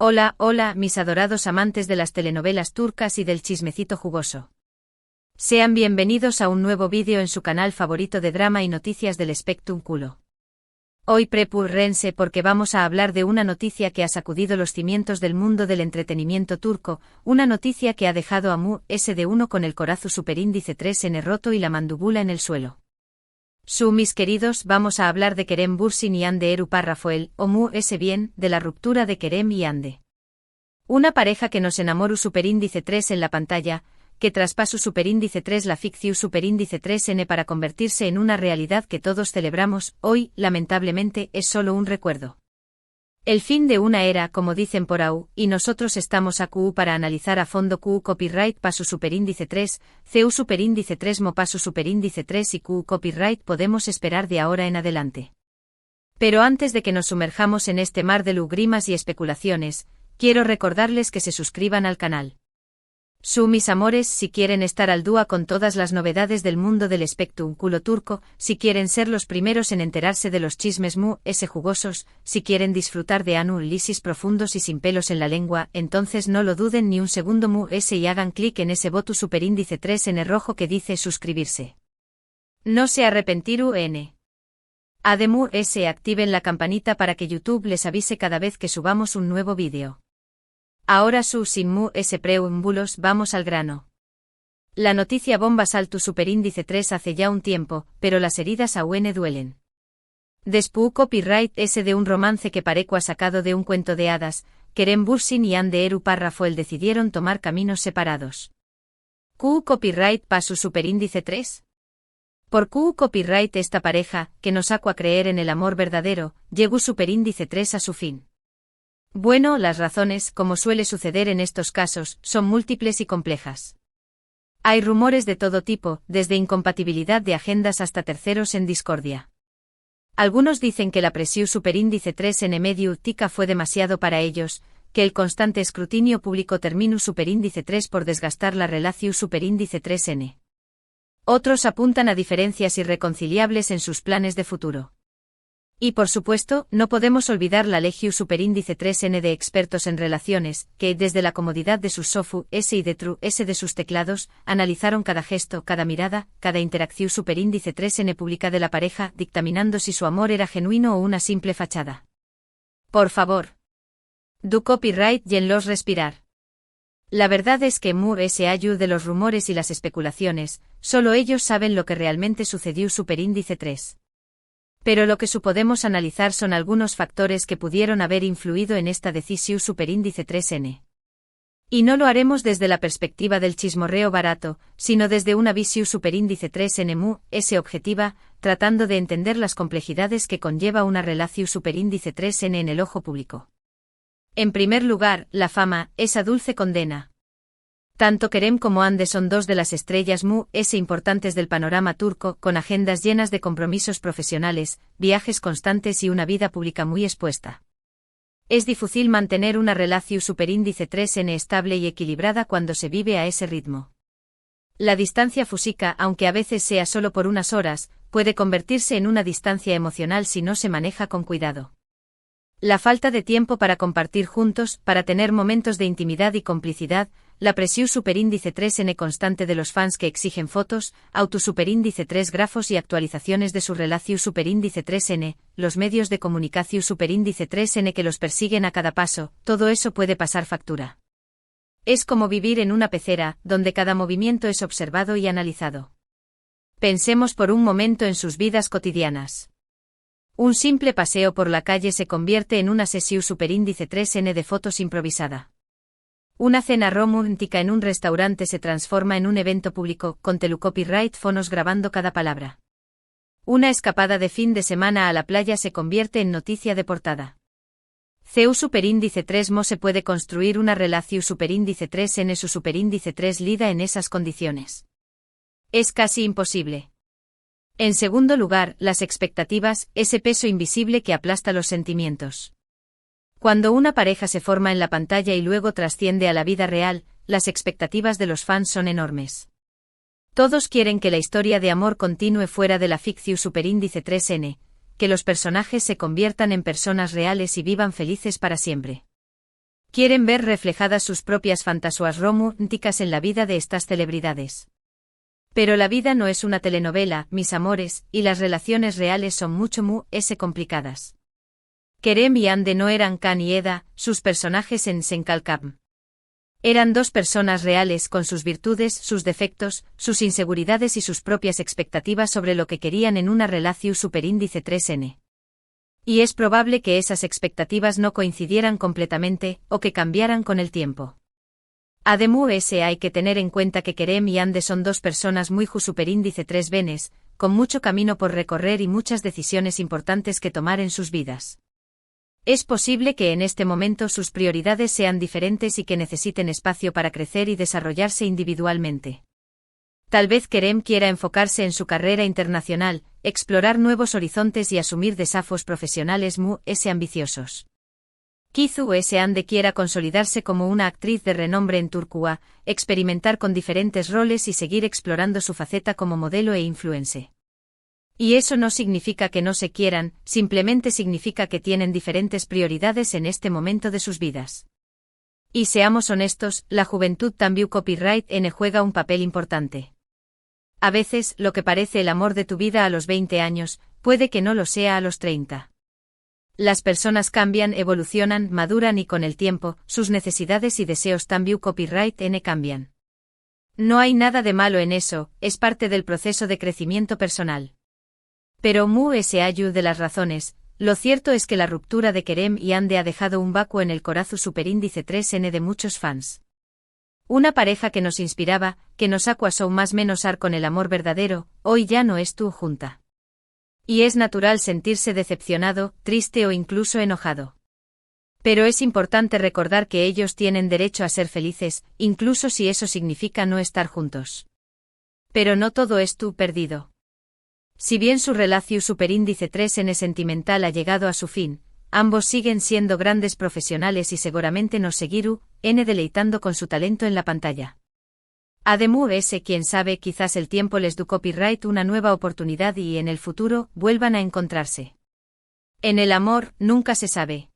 Hola, hola, mis adorados amantes de las telenovelas turcas y del chismecito jugoso. Sean bienvenidos a un nuevo vídeo en su canal favorito de drama y noticias del Spectrum Culo. Hoy prepúrense porque vamos a hablar de una noticia que ha sacudido los cimientos del mundo del entretenimiento turco, una noticia que ha dejado a Mu SD1 con el corazón superíndice 3N roto y la mandíbula en el suelo. Mis queridos, vamos a hablar de Kerem Bürsin y Hande Erupar Rafael, o Mu S bien, de la ruptura de Kerem y Hande. Una pareja que nos enamoró superíndice 3 en la pantalla, que traspasó superíndice 3 la ficción superíndice 3N para convertirse en una realidad que todos celebramos, hoy, lamentablemente, es solo un recuerdo. El fin de una era, como dicen por ahí, y nosotros estamos aquí para analizar a fondo Q copyright paso superíndice 3, CU superíndice 3 mo paso superíndice 3 y Q copyright podemos esperar de ahora en adelante. Pero antes de que nos sumerjamos en este mar de lugrimas y especulaciones, quiero recordarles que se suscriban al canal. Mis amores, si quieren estar al día con todas las novedades del mundo del Spectrum Culo turco, si quieren ser los primeros en enterarse de los chismes Mu S jugosos, si quieren disfrutar de análisis profundos y sin pelos en la lengua, entonces no lo duden ni un segundo Mu S y hagan clic en ese botón superíndice 3 en el rojo que dice suscribirse. No se arrepentirú n. Además activen la campanita para que YouTube les avise cada vez que subamos un nuevo vídeo. Ahora sin Mu S preámbulos vamos al grano. La noticia bomba saltó superíndice 3 hace ya un tiempo, pero las heridas aún duelen. Después copyright S de un romance que parecua sacado de un cuento de hadas, Kerem Bürsin y Hande Erupar Rafael decidieron tomar caminos separados. ¿Q copyright paso superíndice 3? Por Q copyright esta pareja, que nos sacó a creer en el amor verdadero, llegó superíndice 3 a su fin. Bueno, las razones, como suele suceder en estos casos, son múltiples y complejas. Hay rumores de todo tipo, desde incompatibilidad de agendas hasta terceros en discordia. Algunos dicen que la presión superíndice 3 en medio tica fue demasiado para ellos, que el constante escrutinio público terminó superíndice 3 por desgastar la relación superíndice 3N. Otros apuntan a diferencias irreconciliables en sus planes de futuro. Y por supuesto, no podemos olvidar la Legio superíndice 3N de expertos en relaciones, que, desde la comodidad de sus Sofu S y de True S de sus teclados, analizaron cada gesto, cada mirada, cada interacción superíndice 3N pública de la pareja, dictaminando si su amor era genuino o una simple fachada. Por favor. Do copyright y en los respirar. La verdad es que Mu S ayuda de los rumores y las especulaciones, solo ellos saben lo que realmente sucedió superíndice 3. Pero lo que podemos analizar son algunos factores que pudieron haber influido en esta decisión superíndice 3N. Y no lo haremos desde la perspectiva del chismorreo barato, sino desde una visión superíndice 3N Mu S objetiva, tratando de entender las complejidades que conlleva una relación superíndice 3N en el ojo público. En primer lugar, la fama, esa dulce condena. Tanto Kerem como Hande son dos de las estrellas Mu S importantes del panorama turco, con agendas llenas de compromisos profesionales, viajes constantes y una vida pública muy expuesta. Es difícil mantener una relación superíndice 3N estable y equilibrada cuando se vive a ese ritmo. La distancia física, aunque a veces sea solo por unas horas, puede convertirse en una distancia emocional si no se maneja con cuidado. La falta de tiempo para compartir juntos, para tener momentos de intimidad y complicidad, la presión superíndice 3N constante de los fans que exigen fotos, autosuperíndice 3 grafos y actualizaciones de su relación superíndice 3N, los medios de comunicación superíndice 3N que los persiguen a cada paso, todo eso puede pasar factura. Es como vivir en una pecera, donde cada movimiento es observado y analizado. Pensemos por un momento en sus vidas cotidianas. Un simple paseo por la calle se convierte en una sesión superíndice 3N de fotos improvisada. Una cena romántica en un restaurante se transforma en un evento público, con telecopyright fonos grabando cada palabra. Una escapada de fin de semana a la playa se convierte en noticia de portada. CU superíndice 3 Mo se puede construir una relación superíndice 3N su superíndice 3 lida en esas condiciones. Es casi imposible. En segundo lugar, las expectativas, ese peso invisible que aplasta los sentimientos. Cuando una pareja se forma en la pantalla y luego trasciende a la vida real, las expectativas de los fans son enormes. Todos quieren que la historia de amor continúe fuera de la ficción superíndice 3N, que los personajes se conviertan en personas reales y vivan felices para siempre. Quieren ver reflejadas sus propias fantasías románticas en la vida de estas celebridades. Pero la vida no es una telenovela, mis amores, y las relaciones reales son mucho complicadas. Kerem y Hande no eran Can y Eda, sus personajes en Senkalkam. Eran dos personas reales con sus virtudes, sus defectos, sus inseguridades y sus propias expectativas sobre lo que querían en una relación superíndice 3N. Y es probable que esas expectativas no coincidieran completamente, o que cambiaran con el tiempo. Además, hay que tener en cuenta que Kerem y Hande son dos personas muy superíndice 3 venes, con mucho camino por recorrer y muchas decisiones importantes que tomar en sus vidas. Es posible que en este momento sus prioridades sean diferentes y que necesiten espacio para crecer y desarrollarse individualmente. Tal vez Kerem quiera enfocarse en su carrera internacional, explorar nuevos horizontes y asumir desafíos profesionales ambiciosos. Quizá Hande quiera consolidarse como una actriz de renombre en Turquía, experimentar con diferentes roles y seguir explorando su faceta como modelo e influencer. Y eso no significa que no se quieran, simplemente significa que tienen diferentes prioridades en este momento de sus vidas. Y seamos honestos, la juventud también copyright N juega un papel importante. A veces, lo que parece el amor de tu vida a los 20 años, puede que no lo sea a los 30. Las personas cambian, evolucionan, maduran y con el tiempo, sus necesidades y deseos también copyright N cambian. No hay nada de malo en eso, es parte del proceso de crecimiento personal. Pero de las razones, lo cierto es que la ruptura de Kerem y Hande ha dejado un vacuo en el corazón superíndice 3N de muchos fans. Una pareja que nos inspiraba, que nos acuasó más menos con el amor verdadero, hoy ya no es tu junta. Y es natural sentirse decepcionado, triste o incluso enojado. Pero es importante recordar que ellos tienen derecho a ser felices, incluso si eso significa no estar juntos. Pero no todo es tú perdido. Si bien su relación superíndice 3N sentimental ha llegado a su fin, ambos siguen siendo grandes profesionales y seguramente nos seguirán deleitando con su talento en la pantalla. Además, quién sabe, quizás el tiempo les dé copyright una nueva oportunidad y en el futuro vuelvan a encontrarse. En el amor, nunca se sabe.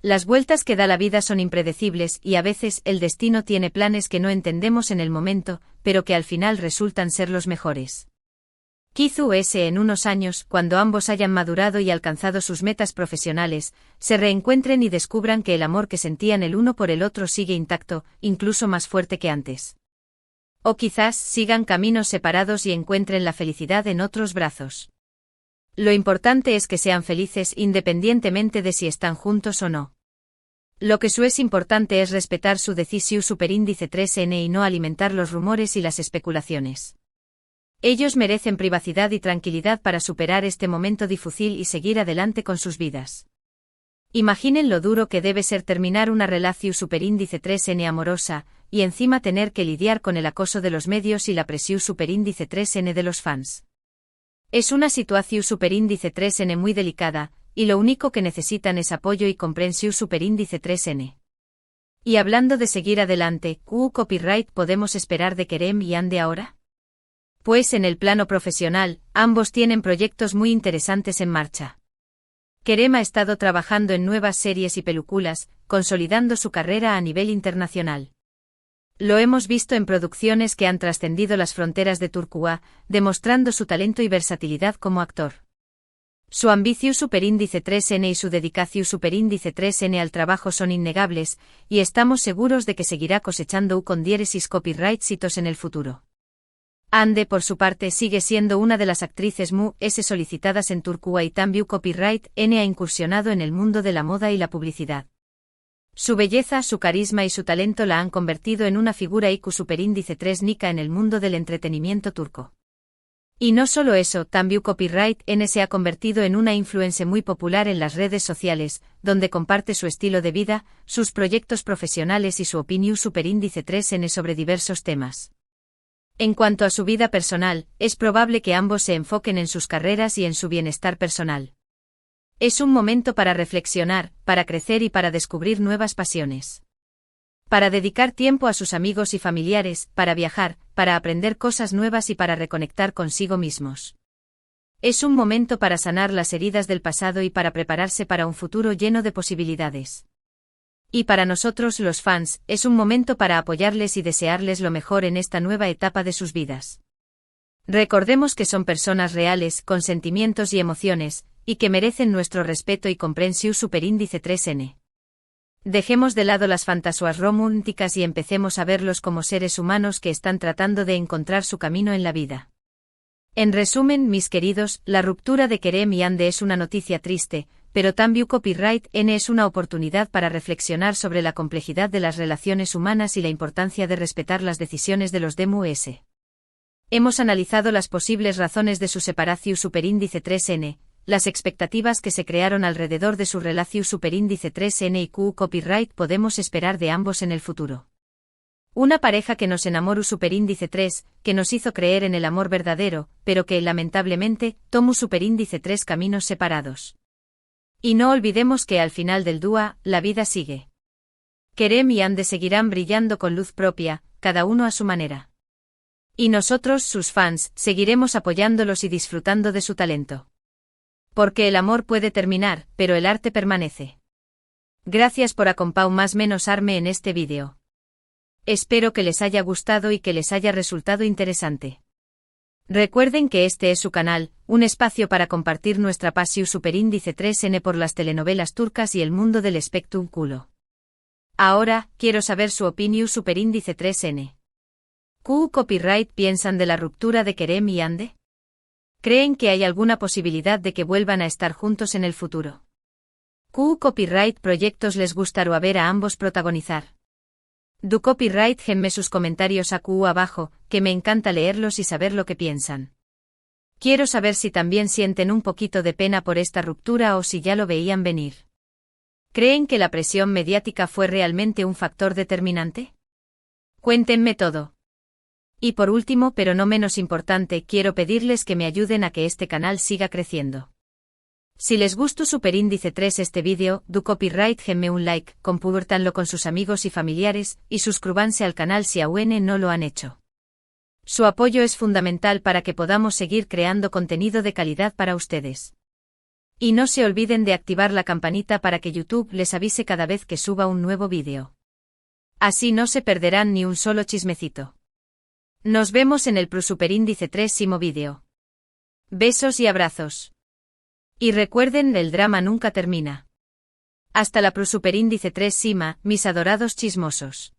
Las vueltas que da la vida son impredecibles y a veces el destino tiene planes que no entendemos en el momento, pero que al final resultan ser los mejores. Quizá en unos años, cuando ambos hayan madurado y alcanzado sus metas profesionales, se reencuentren y descubran que el amor que sentían el uno por el otro sigue intacto, incluso más fuerte que antes. O quizás sigan caminos separados y encuentren la felicidad en otros brazos. Lo importante es que sean felices independientemente de si están juntos o no. Lo que es importante es respetar su decisión superíndice 3N y no alimentar los rumores y las especulaciones. Ellos merecen privacidad y tranquilidad para superar este momento difícil y seguir adelante con sus vidas. Imaginen lo duro que debe ser terminar una relación superíndice 3N amorosa, y encima tener que lidiar con el acoso de los medios y la presión superíndice 3N de los fans. Es una situación superíndice 3N muy delicada, y lo único que necesitan es apoyo y comprensión superíndice 3N. Y hablando de seguir adelante, ¿qué copyright podemos esperar de Kerem y Hande ahora? Pues en el plano profesional, ambos tienen proyectos muy interesantes en marcha. Kerem ha estado trabajando en nuevas series y películas, consolidando su carrera a nivel internacional. Lo hemos visto en producciones que han trascendido las fronteras de Turquía, demostrando su talento y versatilidad como actor. Su ambición superíndice 3N y su dedicación superíndice 3N al trabajo son innegables, y estamos seguros de que seguirá cosechando con diéresis copyright hitos en el futuro. Hande, por su parte, sigue siendo una de las actrices solicitadas en Turquía y también copyright N ha incursionado en el mundo de la moda y la publicidad. Su belleza, su carisma y su talento la han convertido en una figura IQ superíndice 3 nica en el mundo del entretenimiento turco. Y no solo eso, también copyright N se ha convertido en una influencer muy popular en las redes sociales, donde comparte su estilo de vida, sus proyectos profesionales y su opinión superíndice 3N sobre diversos temas. En cuanto a su vida personal, es probable que ambos se enfoquen en sus carreras y en su bienestar personal. Es un momento para reflexionar, para crecer y para descubrir nuevas pasiones. Para dedicar tiempo a sus amigos y familiares, para viajar, para aprender cosas nuevas y para reconectar consigo mismos. Es un momento para sanar las heridas del pasado y para prepararse para un futuro lleno de posibilidades. Y para nosotros los fans, es un momento para apoyarles y desearles lo mejor en esta nueva etapa de sus vidas. Recordemos que son personas reales, con sentimientos y emociones, y que merecen nuestro respeto y comprensión superíndice 3N. Dejemos de lado las fantasías románticas y empecemos a verlos como seres humanos que están tratando de encontrar su camino en la vida. En resumen, mis queridos, la ruptura de Kerem y Yandhi es una noticia triste, pero también Copyright N es una oportunidad para reflexionar sobre la complejidad de las relaciones humanas y la importancia de respetar las decisiones de los DMUS. Hemos analizado las posibles razones de su separación superíndice 3N, las expectativas que se crearon alrededor de su relación superíndice 3N y qué copyright podemos esperar de ambos en el futuro. Una pareja que nos enamoró superíndice 3, que nos hizo creer en el amor verdadero, pero que, lamentablemente, tomó superíndice 3 caminos separados. Y no olvidemos que al final del dúo, la vida sigue. Kerem y Yandhi seguirán brillando con luz propia, cada uno a su manera. Y nosotros, sus fans, seguiremos apoyándolos y disfrutando de su talento. Porque el amor puede terminar, pero el arte permanece. Gracias por acompañarme en este vídeo. Espero que les haya gustado y que les haya resultado interesante. Recuerden que este es su canal, un espacio para compartir nuestra pasión superíndice 3N por las telenovelas turcas y el mundo del espectáculo. Ahora, quiero saber su opinión superíndice 3N. ¿Qué copyright piensan de la ruptura de Kerem y Yandhi? ¿Creen que hay alguna posibilidad de que vuelvan a estar juntos en el futuro? ¿Qué copyright proyectos les gustaría ver a ambos protagonizar? Du copyright genme sus comentarios aquí abajo, que me encanta leerlos y saber lo que piensan. Quiero saber si también sienten un poquito de pena por esta ruptura o si ya lo veían venir. ¿Creen que la presión mediática fue realmente un factor determinante? Cuéntenme todo. Y por último, pero no menos importante, quiero pedirles que me ayuden a que este canal siga creciendo. Si les gustó superíndice 3 este vídeo, du copyright genme un like, compártanlo con sus amigos y familiares, y suscríbanse al canal si aún no lo han hecho. Su apoyo es fundamental para que podamos seguir creando contenido de calidad para ustedes. Y no se olviden de activar la campanita para que YouTube les avise cada vez que suba un nuevo vídeo. Así no se perderán ni un solo chismecito. Nos vemos en el superíndice 3º vídeo. Besos y abrazos. Y recuerden, el drama nunca termina. Hasta la superíndice 3 Sima, mis adorados chismosos.